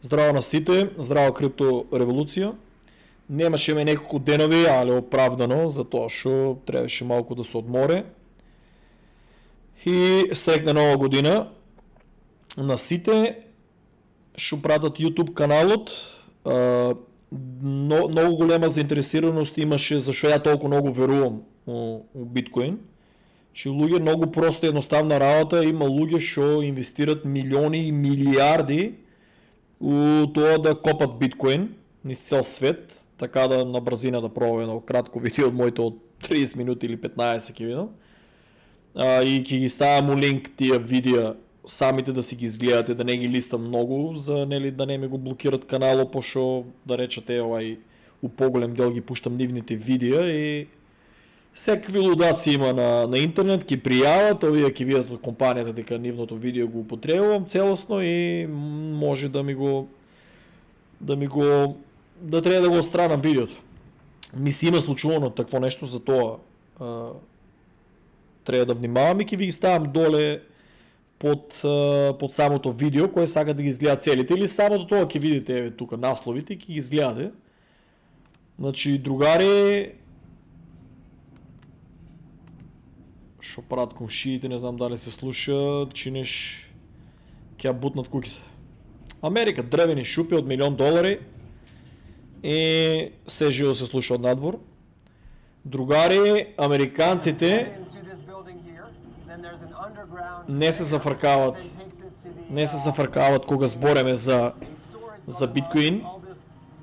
Здраво на сите, здраво крипто революција. Немаше ме неколку денови, али оправдано, затоа што требаше малку да се одморе. И срекна нова година на сите што пратат YouTube каналот. Многу голема заинтересираност имаше зашто ја толку многу верувам у биткоин. Че луѓе многу проста едноставна работа, има луѓе што инвестират милиони и милиарди у тоа да копат биткоин низ цел свет, така да на брзина да пробам едно кратко видео од моето од 30 минути или 15 ќе видам. И ќе ги ставам у линк тие видеа самите да си ги изгледате, да не ги листам многу, за нели да не ми го блокират каналот, пошто да речете у поголем дел ги пуштам нивните видеа и секакви лудаци има на интернет, ги пријават, овие ќе видат од компанијата дека нивното видео го употребувам целосно и може да треба да го отстранам видеото. Ми си има случувано такво нешто, за тоа треба да внимавам и ќе ви ги ставам доле под самото видео, кој сака да ги изгледа целите, или самото тоа ќе видите тука насловите и ќе ги изгледате. Значи, другари, што прават комшиите, не знам дали се слуша, чинеш ќе ја бутнат куките. Америка, дрвени шупи од $1,000,000 и се живо се слуша од надвор. Другари, американците не се зафркават кога збореме за биткоин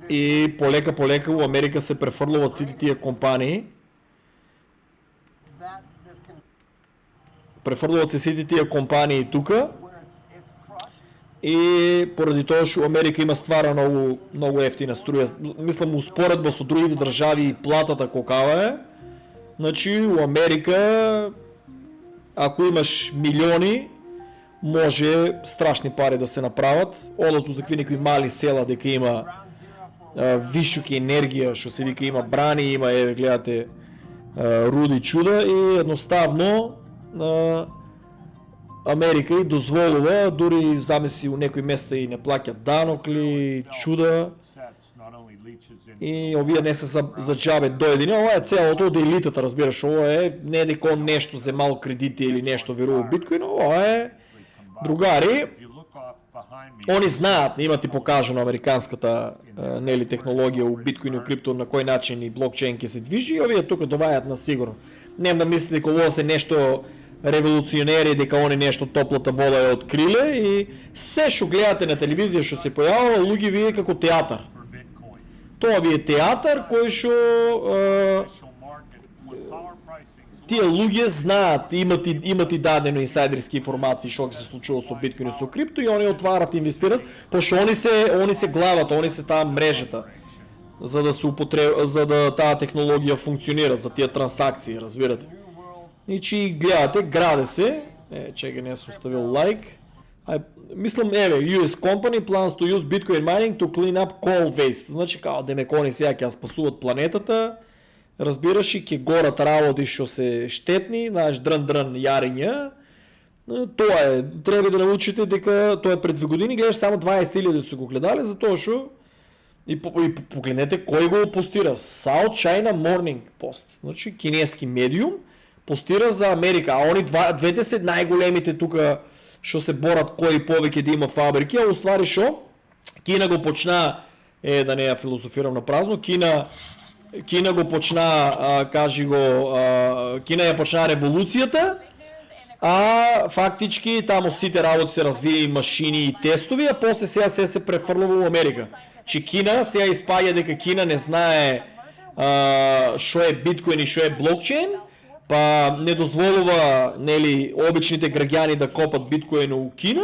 и полека у Америка се префрлуваат сите тие компании. Префрлуваат се сите тие компании тука и поради тоа што Америка има ствара многу ефтина струја. Мислам, успоредба со другите држави и платата колкава е. Значи, у Америка ако имаш милиони, може страшни пари да се направат. Одат у такви некои мали села дека има вишуки енергија, што се вика, има брани, има, гледате, руди чуда и едноставно Америка и дозволува, дури замеси у некои места и не плаќат данокли, чуда. И овие не се за џабе доедини, ова е целото од елитата, разбираш, ова е не дека нешто земал кредити или нешто верува биткоин, ова е другари. Они знаат, има ти покажано американската нели технологија у биткоин и у крипто на кој начин и блокчейн ќе се движи, и овие тука довајат на сигурно. Нема да мислите дека ова се нешто револуционери, дека они нешто топлата вода ја откриле, и се што гледате на телевизија што се појавува, луѓе вие како театар. Тоа ви е театар кој што тие луѓе знаат, имат и дадено инсайдерски информации што ќе се случува со биткоин и со крипто, и они отварат, инвестират, пошто они се главата, они се таа мрежата за да таа технологија функционира, за тие трансакции, разбирате. Значи гледате, граде се, чекај, не сум ставил лайк. Мислам, US company plans to use Bitcoin mining to clean up coal waste. Значи, као демекони сега ќе спасуват планетата, разбираш, и ќе горат работи што се штетни, знаеш, дрн јариња. Тоа е, треба да научите дека тоа е пред 2 години, гледаш само 20,000 се го гледале, затоа што и погледнете кој го постира. South China Morning Post, значи кинески медиум, постира за Америка, а они двете се најголемите тука што се борат кој повеќе да има фабрики, а уствари што? Кина го почна, да не ја филозофирам на празно, Кина го почна, Кина ја почна револуцијата, а фактички таму сите работи се развија и машини и тестови, а после сега се префрлува у Америка. Че Кина сега испаѓа дека Кина не знае што е биткоин и што е блокчейн, па не дозволува, нели, обичните граѓани да копат биткоин у Кина,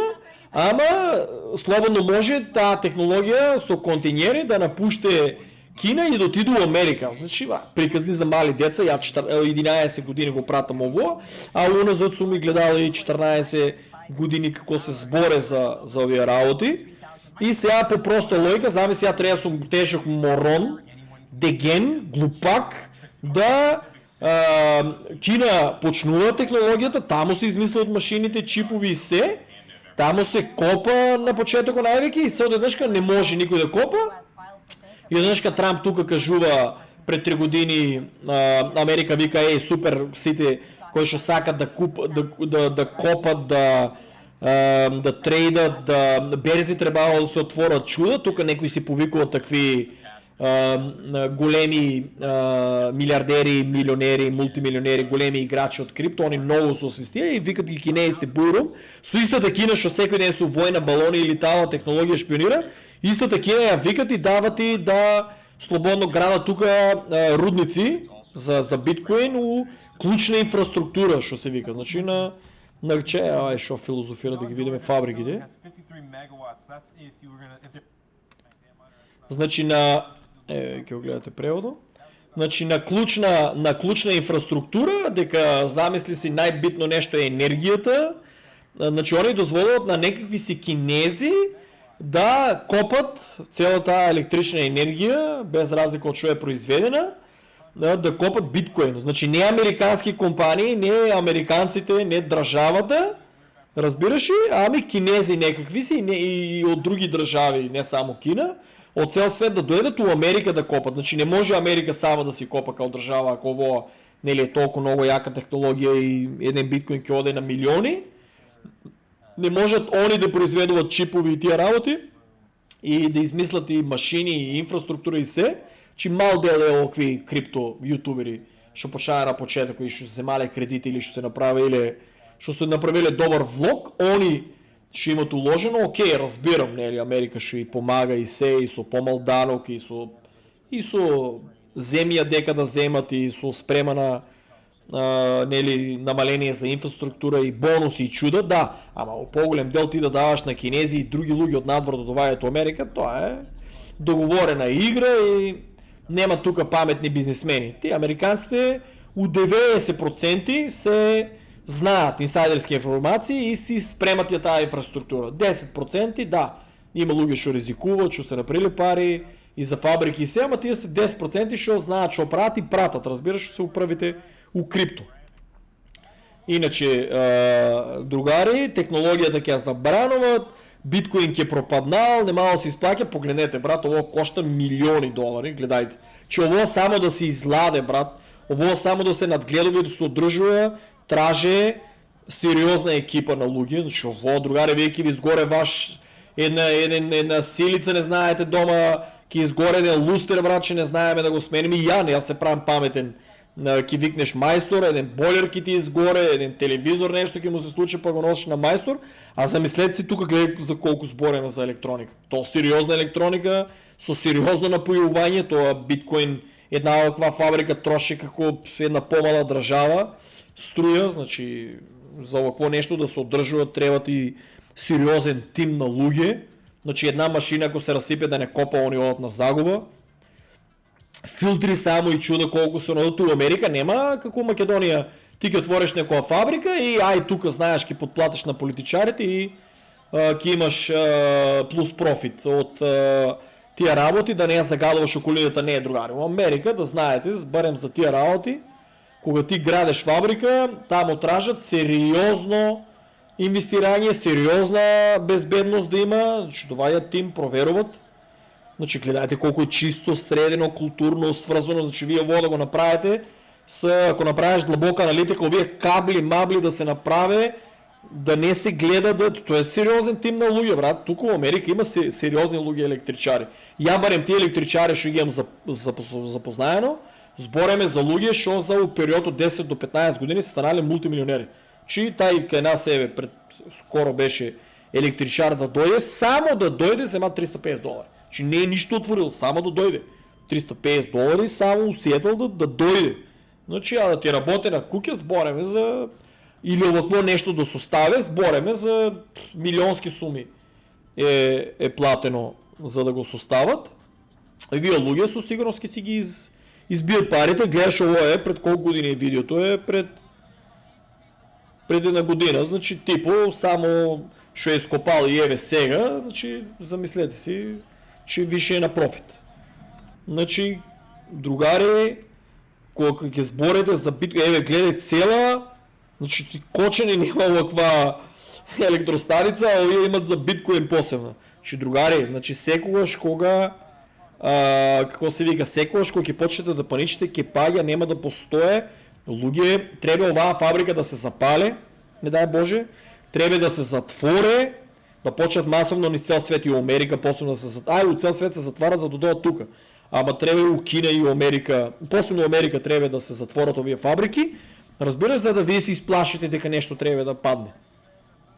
ама слободно може таа технологија со континери да напуште Кина и да отиде у Америка. Значи, приказни за мали деца, ја 11 години го пратам ово, а уназад сум и гледал и 14 години како се зборе за овие работи. И сега по проста логика, замисли, ја треба сум тешок морон, деген, глупак, да Кина почнува технологијата, таму се измислуваат машините, чипови и се, Тамо се копа на почетоко највеќе и се одеднашка не може никој да копа. И одеднашка Трамп тука кажува пред 3 години Америка вика супер сите кои што сакат да копат, да трейдат, да берзи требало да се отворат чуда, тука некои си повикуваат такви големи милиардери, милионери, мултимилионери, големи играчи од крипто, они многу се освистија и викат ги кинезите бујрум, со истата Кина што секој ден со војна балони и летала технологија шпионира, истата Кина ја викат и дават и да слободно градат тука рудници за биткоин у клучна инфраструктура, што се вика, значи на што филозофира да ги видиме фабриките. Значи ќе го гледате преводот. Значи на клучна инфраструктура, дека замисли си најбитно нешто е енергијата. Значи они дозволуваат на некакви си кинези да копат целата електрична енергија без разлика од што е произведена, да копат биткоин. Значи не американски компании, не американците, не државата, разбираш ли, ами кинези некакви си и од други држави, не само Кина, од цел свет да дојдат у Америка да копат. Значи не може Америка сама да си копа као држава, ако ово нели е толку многу јака технологија и еден биткоин ќе оде на милиони. Не можат они да произведуваат чипови и тие работи и да измислат и машини и инфраструктура и се, че мал дел е овакви крипто јутубери што почнаа на почеток и што се земале кредити или што се направиле добар влог, они што имат уложено, окей, разбирам, нели, Америка што и помага и се, и со помал данок, и со земја дека да земат, и со спрема на нели, намаление за инфраструктура и бонуси и чуда, да, ама у поголем дел ти да даваш на кинези и други луѓе од надвор да доваѓаат у Америка, тоа е договорена игра и нема тука паметни бизнисмени. Ти американците у 90% се знаат инсайдерски информации и си спремат ја таа инфраструктура. 10% да, има луѓе што ризикуваат, што се направиле пари и за фабрики и се, ама тие се 10% што знаат што прават и пратат, разбираш, што се управите у крипто. Иначе, другари, технологијата ќе ја забрануваат, биткоин ќе пропаднал, нема да се исплаќа, погледнете брат, ово кошта милиони долари, гледајте. Че ово само да се изладе брат, ово само да се надгледува и да се одржува, траже сериозна екипа на луѓе, значи ово другари вие ќе ви изгоре ваш една силица не знаете дома, ќе изгоре еден лустер брат, че не знаеме да го смениме и јас се правам паметен. Ќе викнеш мајстор, еден бойлер ќе ти изгоре, еден телевизор, нешто ќе му се случи па го носиш на мајстор, а замислете си тука гледај за колку збореме за електроника. Тоа сериозна електроника, со сериозно напојување, тоа биткоин, една оваква фабрика троши како една помала држава, струја, значи за овакво нешто да се одржува требат и сериозен тим на луѓе, значи една машина ако се расипе да не копа, они одат на загуба. Филтри само и чуда колку се надут у Америка, нема како Македонија, ти ќе отвориш некоја фабрика и тука знаеш ќе подплатиш на политичарите и ќе имаш плюс профит од тие работи, да не ја загадуваш околината, не е другари. У Америка, да знаете, барем за тие работи, кога ти градеш фабрика, таму тражат сериозно инвестирање, сериозна безбедност да има, што доваѓаат тим, проверуваат. Значи гледајте колку е чисто, средено, културно, сврзано, значи вие ово да го направите, ако направиш длабока аналитика, овие кабли, мабли да се направи, да не се гледа, тоа е сериозен тим на луѓе, брат. Туку во Америка има сериозни луѓе електричари. Ја барем тие електричари што ги имам запознаено, збореме за луѓе што за период од 10 до 15 години се станале мултимилионери. Чи тај кај нас пред скоро беше електричар да дојде, само да дојде зема $350. Че не е ништо отворил, само да дојде. $350 само усетил да дојде. Значи, да ти работи на куќа, збореме за... Или овакво нешто да составе, збореме за милионски суми е платено за да го состават. И вие луѓе со сигурност ќе си ги избият парите. Гледаш ово пред колку години видеото пред една година. Значи, типо, само што е скопал и сега, значи, замислете си, че више е на профит. Значи, другари, кога ќе зборите за биткоин, гледај Значи Кочани нема лаква електростаница, а овие имат за биткоин посебна. Че другари, значи секогаш кога како се вика, секогаш кога ќе почнете да паничите, ќе паѓа, нема да постое. Луѓе, треба оваа фабрика да се запале, не дай Боже, треба да се затворе, да почнат масовно низ цел свет и у Америка посебно да се затварат. У цел свет се затварат за да дойдат тука. Ама треба и у Кина и у Америка, посебно у Америка треба да се затворат овие фабрики. Разбира се, за да вие се изплашите дека нешто треба да падне.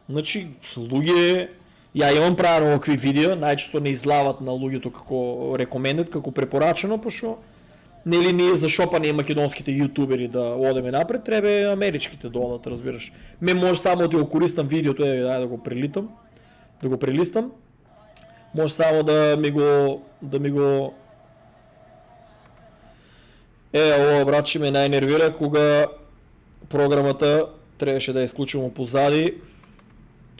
Значи, луѓе, ја имам правено овакви видеа, најчесто не излават на луѓето како рекомендат, како препорачено, пошто нели ние за шопане македонските јутубери да одеме напред, треба америчките да одат, разбираш. Ме може само да го користам видеото, да го прилитам, да го прилистам. Може само да ми го ова братче ме најнервира кога програмата требаше да ја исклучувам позади.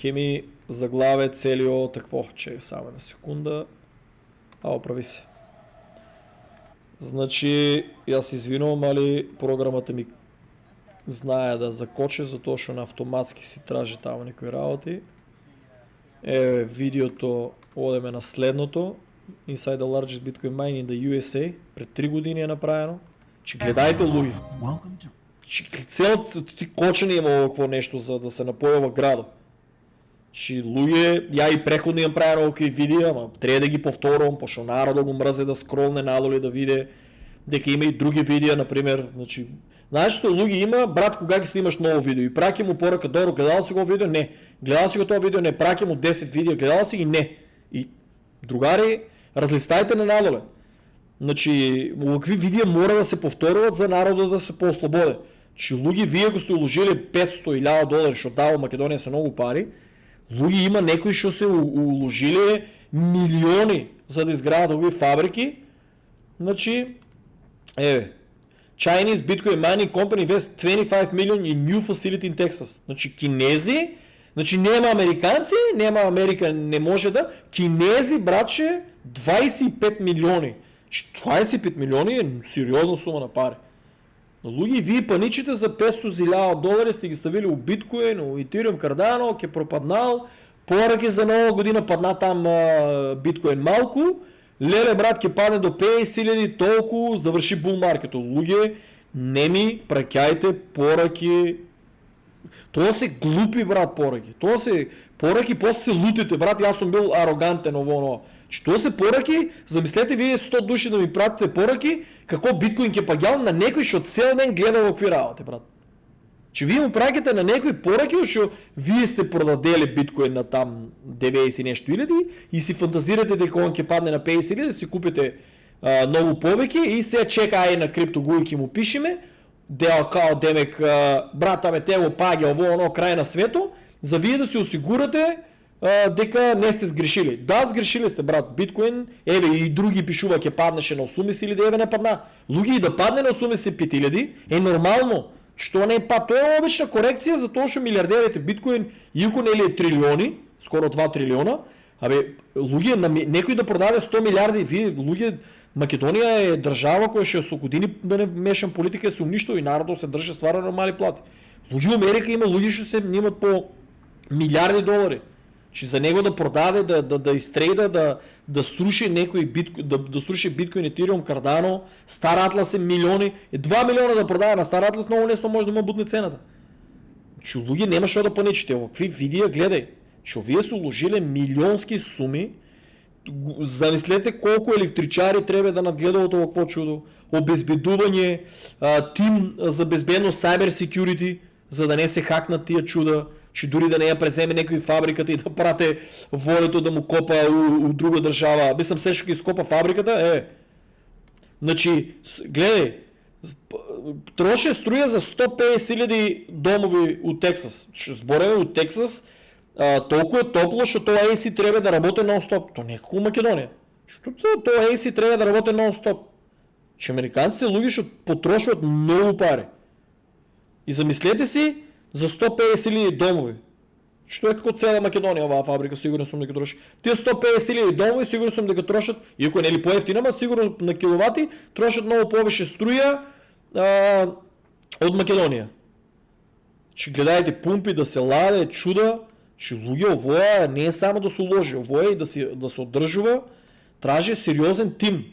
Ке ми заглаве целиот такво, че само на секунда. Оправи се. Значи, јас извинувам, али програмата ми знае да закоче, затоа што на автоматски си тражи таму некои работи. Видеото одеме на следното. Inside the largest Bitcoin mine in the USA. Пред 3 години е направено. Че гледајте луѓе. Ти Кочани има овакво нешто за да се напојува градо. Че луѓе, ја и преходно имам правено овакви видеа, ама треба да ги повторувам, пошто народот го мрзе да скролне надолу да види дека има и други видеа, например, значи, знаеш што луѓе има, брат, кога ги снимаш ново видео и праќа му порака, добро, гледал си го видео? Не. Гледал си го тоа видео? Не. Праќа му 10 видеа, гледал си ги? Не. И другари, разлистајте на надоле. Значи, овакви видеа мора да се повторуват за народот да се поослободе. Че луѓе, вие го сте уложили 500-1000 долари, што дава Македонија се многу пари, луѓе има некои што се уложили милиони за да изградат овие фабрики. Значи, Chinese Bitcoin Mining Company invest 25 million in new facility in Texas. Значи, кинези, значи нема американци, нема Америка, не може да. Кинези, братче, 25 милиони. 25 милиони е сериозна сума на пари. Луѓе, вие паничите за 500.000 долари сте ги ставили у биткоин, у Ethereum, Cardano, ке пропаднал, пораки за нова година падна там биткоин малку, леле брат ке падне до 50.000, толку заврши бул маркето. Луѓе, не ми праќајте пораки. Тоа се глупи, брат, пораки. Тоа се пораки, после се лутите, брат, јас сум бил арогантен ово. Че тоа се пораки, замислете вие 100 души да ми пратите пораки, како биткоин ќе паѓал на некој што цел ден гледа овакви работи, брат. Че вие му праќате на некој пораки што вие сте продадели биткоин на там 90 нешто илјади и си фантазирате дека он ќе падне на 50.000, да си купите многу повеќе и се чека ај на криптогуи ќе му пишеме, дел као демек брат, аме те го паѓа ово оно крај на свето, за вие да се осигурате дека не сте сгрешили. Да, сгрешили сте, брат. Биткоин, и други пишува ќе паднеше на 80.000, не падна. Луѓе и да падне на 85.000 е нормално. Што не па, тоа е обична корекција за тоа што милиардерите биткоин иако нели е трилиони, скоро 2 трилиона, луѓе некој да продаде 100 милиарди, вие луѓе, Македонија е држава која што со години, да не мешам политика, се уништува и народот се држи стварно на мали плати. Луѓе у Америка има луѓе што се немат по милиарди долари. Че за него да продаде, да изтрейда, да сруши некој да сруши биткоин, Ethereum, Cardano, Star Atlas е милиони, 2 милиона да продаде на Star Atlas, много лесно може да му бутне цената. Че луѓе нема што да паничите, овакви видеа гледај, че вие се уложиле милионски суми, замислете колку електричари треба да надгледат овакво чудо, обезбедување, тим за безбедно cyber security, за да не се хакнат тия чуда, че дури да не ја преземе некој фабриката и да прате волето да му копа у друга држава. Мислам се што ќе скопа фабриката, Значи, гледај, троше струја за 150.000 домови у Тексас. Збореме у Тексас, толку е топло што тоа AC треба да работи нон-стоп. То не е како Македонија. Што тоа AC треба да работи нон-стоп. Че американците луѓе што потрошуват многу пари. И замислете си за 150.000 домови. Што е како цела Македонија оваа фабрика, сигурно сум дека троши. Тие 150.000 домови сигурно сум дека трошат, иако нели поевтино, ама сигурно на киловати трошат многу повеќе струја од Македонија. Че гледайте пумпи да се ладе, чуда, че луѓе овоја не е само да се уложи, овоја и да се одржува, тражи сериозен тим.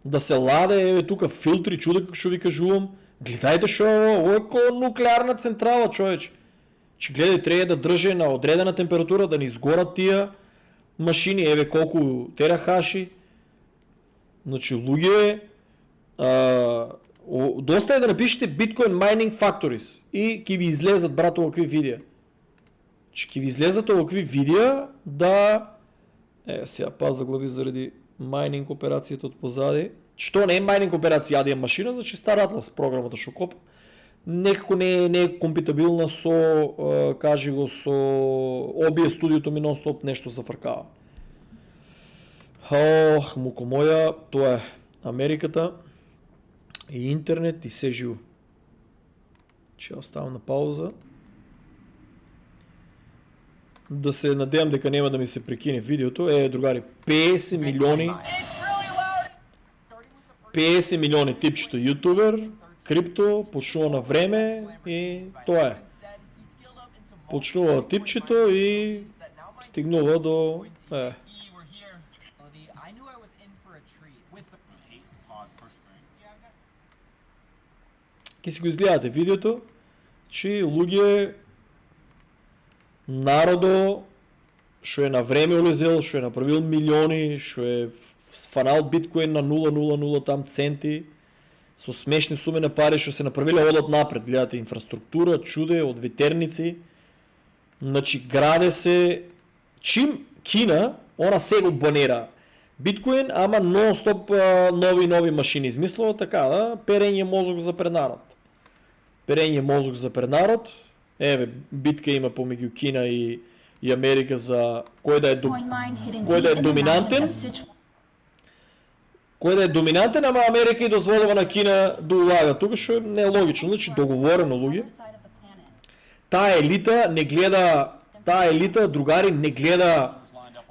Да се ладе, еве тука филтри, чуда како што ви кажувам. Гледајте шо е ово е ко нуклеарна централа, човече. Че гледај, треба да држе на одредена температура, да не изгорат тия машини, еве колку терахаши. Значи луѓе, доста е да напишете Bitcoin Mining Factories и ќе ви излезат, брат, овакви видеа. Че ќе ви излезат овакви видеа да... сега паз заглави заради майнинг операцијата од позади. Што не е майнинг операција, јадија машина, значи Star Atlas програмата што копа. Некако не е компатибилна со, кажи го, со OBS студиото ми нон-стоп нещо зафркава. Муко моја, тоа е Америката и интернет и се живо. Ще оставам на пауза. Да се надевам дека нема да ми се прекине видеото. Другари, 50 милиони 50 милиони типчето ютубер, крипто, почнува на време и тоа е. Почнува типчето и стигнува до... Ке си го изгледате видеото, че луѓе, народо, што е на време улезел, што е направил милиони, што е сфанал биткоин на 0,00 там центи, со смешни суми на пари, што се направиле одат напред. Гледате инфраструктура, чуде, од ветерници. Значи, граде се, чим Кина, она се го банера биткоин, ама нон-стоп нови машини измислува, така да, перење мозок за пренарод. Перење мозок за пренарод. Еве, битка има помеѓу Кина и Америка за кој да е доминантен. Кој да е доминантен, ама Америка и дозволува на Кина да улага тука, што не е логично, значи договорено луѓе. Таа елита не гледа, другари, не гледа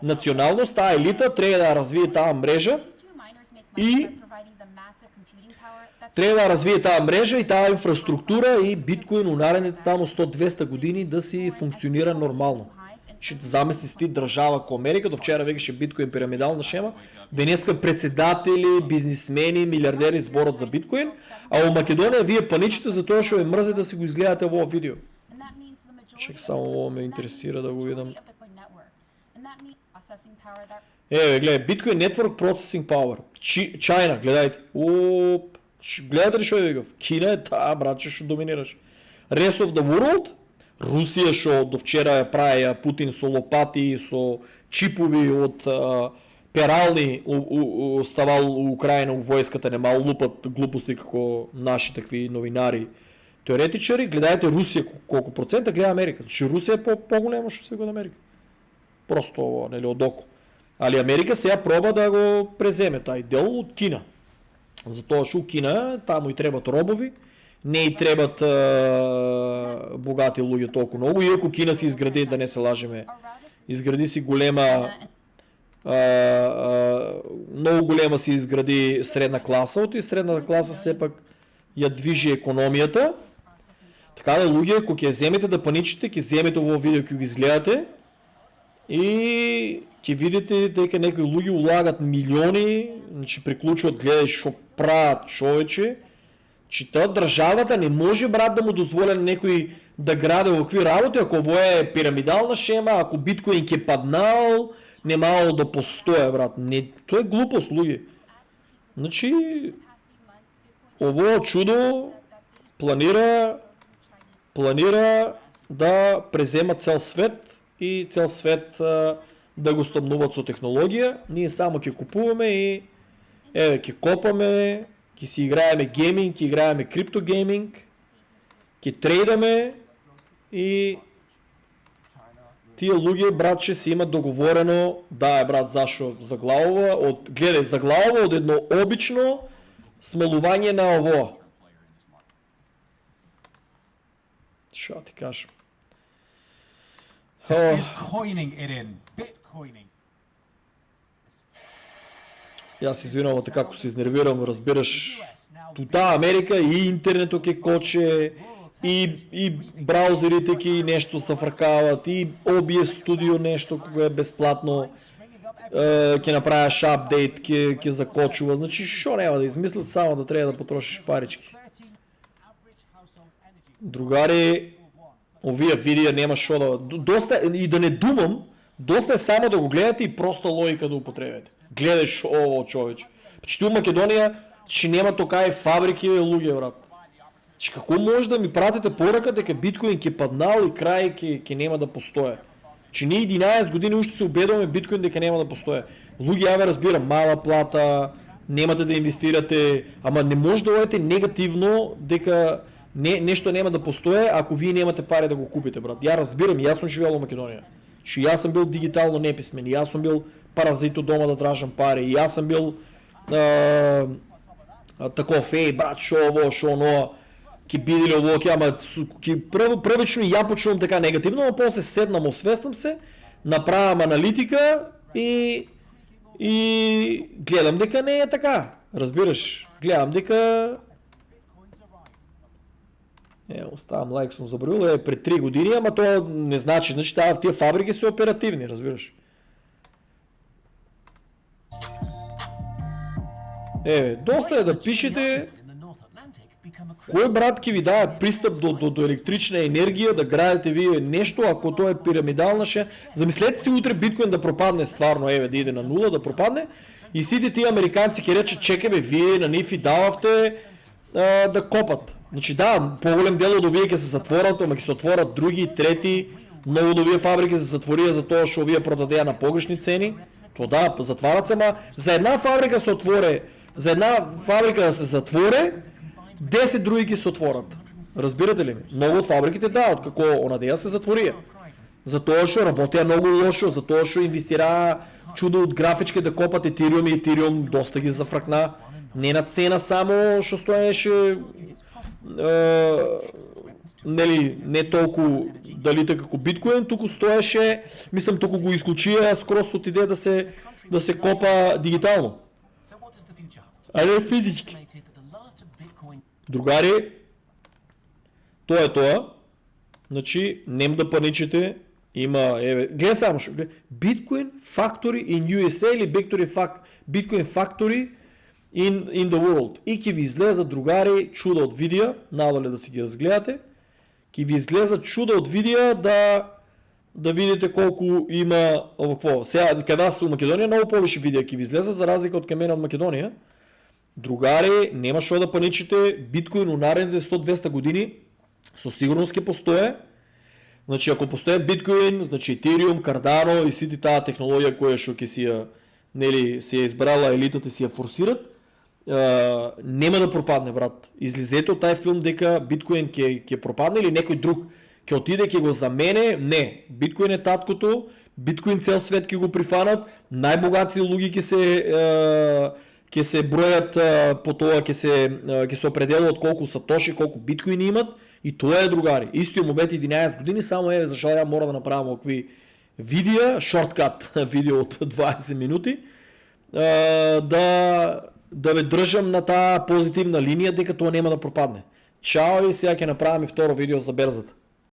националност, таа елита треба да развие таа мрежа и таа инфраструктура и биткоин у наредните тамо 100-200 години да си функционира нормално. Ще замисли си ти држава ко Америка, до вчера векаше биткоин пирамидална шема, денеска председатели, бизнесмени, милиардери зборат за биткоин, а у Македонија вие паничите за тоа што е мрзе да си го изгледате во видео. Чек, само ово ме интересира да го видам. Еве, гледај, Bitcoin Network Processing Power. China, гледајте. Гледате ли што е викав? Кина е таа, братче, што доминираш. Rest of the world? Русија што до вчера ја праја Путин со лопати, со чипови од перални ставал у Украина, у војската, нема лупат глупости како наши такви новинари, теоретичари. Гледајте Русија колку процента, гледа Америка. Че Русија е по-голема што се од Америка. Просто ово, нели, од око. Али Америка сега проба да го преземе тај дел од Кина. Затоа што у Кина таму и требат робови, не и требат богати луѓе толку многу, иако Кина си изгради, да не се лажеме, изгради си голема, многу голема си изгради средна класа, и средната класа сепак ја движи економијата. Така да луѓе, ако ќе земете да паничите, ќе земете во видео, ќе го изгледате и ќе видите дека некои луѓе улагат милиони, значи приклучуват, гледај што прават човече, че таа државата не може, брат, да му дозволя на некој да граде овакви работи, ако ово е пирамидална шема, ако биткоин ќе паднал, немало да постоја, брат. Не, тоа е глупост, луѓе. Значи, ово чудо планира да презема цел свет и цел свет да го стомнуват со технологија. Ние само ќе купуваме и еве ќе копаме, ќе си играеме гейминг, ќе играеме криптогейминг, ќе трейдаме и тие луѓе, братче, си имат договорено, да, брат, зашо заглавува, гледај, заглавува од едно обично смалување на ово. Шо ти кажам? Јас извинувам така, ако се изнервирам, разбираш, тута Америка и интернетот ќе коче, и браузерите ки нещо се фракават, и OBS Studio нещо, кога е безплатно, ќе направиш апдейт, ќе закочува, значи шо няма да измислят, само да трябва да потрошиш парички. Другари, овие видеа нема шо да... Доста, и да не думам, доста е само да го гледате и проста логика да употребяте. Гледаш ово, човече. Че в Македония ще нема тока и фабрики, луѓе, брат. Че како може да ми пратите порака дека биткоин ќе паднал и крај ќе нема да постоje? Че ние 11 години уште се убедуваме биткоин дека нема да постоje. Луѓе, ја ве разбирам, мала плата, немате да инвестирате, ама не може да одите негативно дека нешто нема да постоje, ако вие немате пари да го купите, брат. Ја разбирам, јас сум живеел во Македонија. Че јас сум бил дигитално неписмен, јас сум бил паразит од дома да тражам пари, јас сум бил таков, брат, шо ово, шо оно, ки биделе ово, ама првично ја почнувам така негативно, но после седнам, освестам се, направам аналитика и гледам дека не е така. Разбираш? Гледам дека оставам лайк, сум забравил, пред 3 години, ама тоа не значи, тие фабрики се оперативни, разбираш? Доста е да пишете кој брат ќе ви дава пристап до електрична енергија, да градите вие нешто, ако тоа е пирамидална ше. Замислете си утре биткоин да пропадне стварно, да иде на нула, да пропадне, и сите тие американци ќе речат, чекай бе, вие на нив и дававте да копат. Значи да, по-голем дел од овие ќе се затворат, ама ќе се отворат други, трети, многу од овие фабрики се затворија за тоа што овие продадеа на погрешни цени. То да, затварат се, ама за една фабрика се отворе, за една фабрика да се затворе, 10 други ќе се отворат. Разбирате ли ми? Многу од фабриките да, од како онадеја се затворија. Затоа што работеа многу лошо, затоа што инвестираа чудо од графички да копат Ethereum и Ethereum доста ги зафракна. Не на цена само што стоеше нели не толку дали така како биткоин, туку стоеше, мислам туку го исклучија скрос од идеја да се копа дигитално. А не физички. Другари, тоа е тоа. Значи, нем да паничите, има, гледай само што, Bitcoin Factory in USA или Bitcoin Factory in the world. И ќе ви излезат, другари, чуда од видеа, надоле да си ги разгледате, ќе ви излезат чуда од видеа да видите колку има какво. Сега, кај вас у Македонија многу повише видеа ќе ви излезат, за разлика од кај мене од Македонија. Другари, нема што да паничите, биткоин у наредните 100-200 години со сигурност ќе постоje. Значи, ако постоje биткоин, значи Ethereum, Cardano и сите таа технологија која што ќе си ја, нели, си ја избрала елитата, си ја форсират, нема да пропадне, брат. Излизете од тај филм дека биткоин ќе пропадне или некој друг ќе отиде, ќе го замене. Не, биткоин е таткото, биткоин цел свет ќе го прифанат, најбогатите луѓе ќе се бројат по тоа, ќе се определуват колку сатоши, колку биткоини имат, и тоа е, другари. Истиот момент 11 години, само за шо ја мора да направам окви видеа, шорткат видео од 20 минути, да ве држам на таа позитивна линија дека тоа нема да пропадне. Чао, и сега ќе направам и второ видео за берзата.